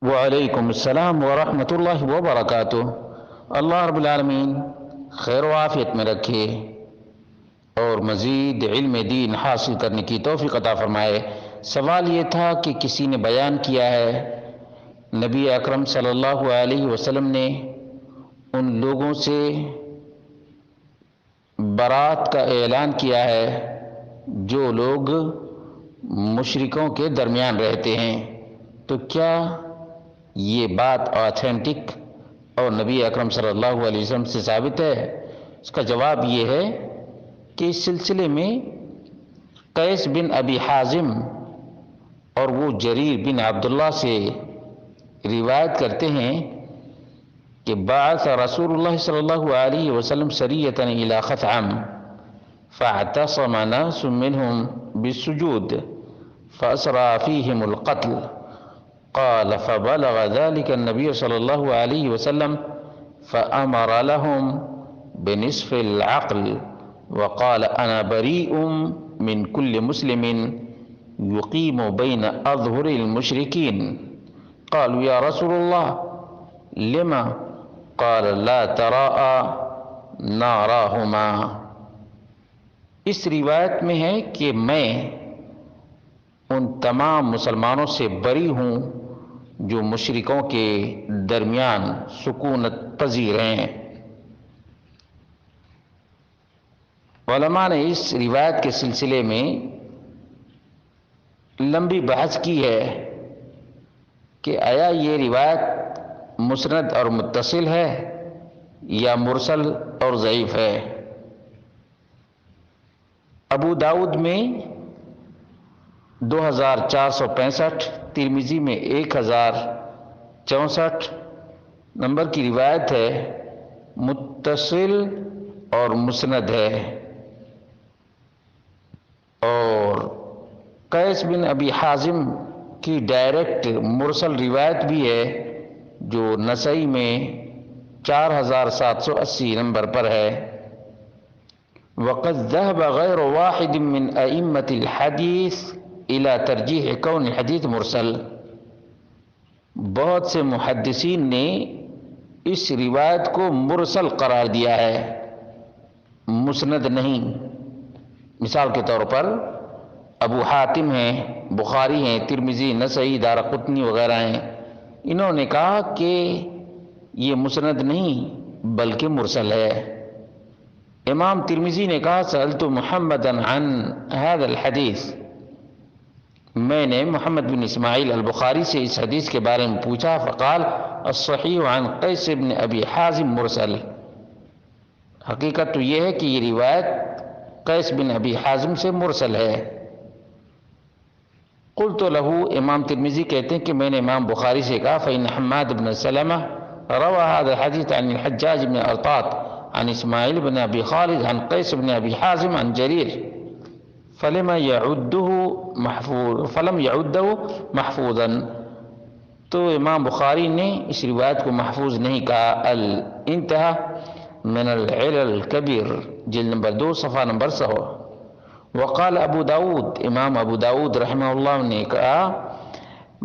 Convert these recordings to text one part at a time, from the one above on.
وعلیکم السلام ورحمۃ اللہ وبرکاتہ۔ اللہ رب العالمین خیر و عافیت میں رکھے اور مزید علم دین حاصل کرنے کی توفیق عطا فرمائے۔ سوال یہ تھا کہ کسی نے بیان کیا ہے نبی اکرم صلی اللہ علیہ وسلم نے ان لوگوں سے برات کا اعلان کیا ہے جو لوگ مشرکوں کے درمیان رہتے ہیں، تو کیا یہ بات آتھینٹک اور نبی اکرم صلی اللہ علیہ وسلم سے ثابت ہے؟ اس کا جواب یہ ہے کہ اس سلسلے میں قیس بن ابی حازم اور وہ جریر بن عبداللہ سے روایت کرتے ہیں کہ بعث رسول اللہ صلی اللہ علیہ وسلم سریۃ الی خثعم فاعتصم ناس منهم بالسجود فاسرى فيهم القتل قال فبلغ ذلك النبي صلى الله عليه وسلم فأمر لهم بنصف العقل وقال أنا بريء من كل مسلم يقيم بين أظهر المشركين قالوا يا رسول الله لما قال لا تراءى ناراهما۔ اس روایت میں ہے کہ میں ان تمام مسلمانوں سے بری ہوں جو مشرکوں کے درمیان سکونت پذیر ہیں۔ علماء نے اس روایت کے سلسلے میں لمبی بحث کی ہے کہ آیا یہ روایت مسند اور متصل ہے یا مرسل اور ضعیف ہے۔ ابو داؤد میں 2465، ترمذی میں 1064 نمبر کی روایت ہے، متصل اور مسند ہے۔ اور قیس بن ابی حازم کی ڈائریکٹ مرسل روایت بھی ہے جو نسائی میں 4780 نمبر پر ہے۔ وقد ذهب غير واحد من أئمة الحديث إلى ترجيح كون الحديث مرسل۔ بہت سے محدثین نے اس روایت کو مرسل قرار دیا ہے، مسند نہیں۔ مثال کے طور پر ابو حاتم ہیں، بخاری ہیں، ترمذی، نسائی، دارقطنی وغیرہ ہیں، انہوں نے کہا کہ یہ مسند نہیں بلکہ مرسل ہے۔ امام ترمذی نے کہا سألت محمدا عن هذا الحدیث، میں نے محمد بن اسماعیل البخاری سے اس حدیث کے بارے میں پوچھا، فقال الصحیح عن قیس بن ابی حازم مرسل۔ حقیقت تو یہ ہے کہ یہ روایت قیس بن ابی حازم سے مرسل ہے۔ قلت له، امام ترمذی کہتے ہیں کہ میں نے امام بخاری سے کہا فإن حماد بن سلمہ روى هذا الحديث عن الحجاج بن أرطاط عن اسماعیل بن ابی خالد عن قیس بن ابی حازم عن جریر فلم يعده محفوظا، تو امام بخاری نے اس روایت کو محفوظ نہیں کہا۔ الانتہا من العلل الکبیر، جلد نمبر 2 صفحہ نمبر 100۔ وقال ابو داود، امام ابو داود رحمہ اللہ نے کہا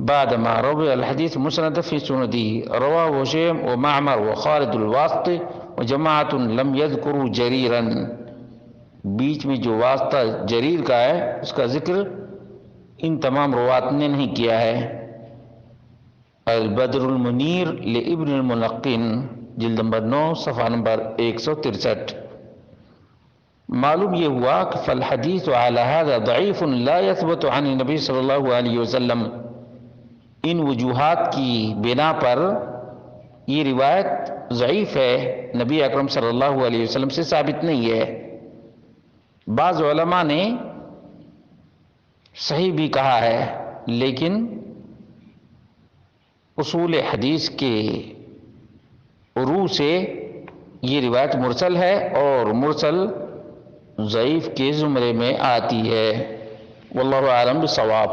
بعد ما روى الحديث مسند في سنده رواه هشيم ومعمر وخالد الواسطي وجماعة لم يذكروا جريرا، بیچ میں جو واسطہ جریر کا ہے اس کا ذکر ان تمام روات نے نہیں کیا ہے۔ البدر المنیر لابن الملقن، جلد نمبر 9 صفحہ نمبر 163۔ معلوم یہ ہوا کہ فالحدیث على هذا ضعیف لا يثبت عن النبی صلی اللہ علیہ وسلم، ان وجوہات کی بنا پر یہ روایت ضعیف ہے، نبی اکرم صلی اللہ علیہ وسلم سے ثابت نہیں ہے۔ بعض علماء نے صحیح بھی کہا ہے، لیکن اصول حدیث کے روح سے یہ روایت مرسل ہے اور مرسل ضعیف کے زمرے میں آتی ہے۔ واللہ اعلم بالصواب۔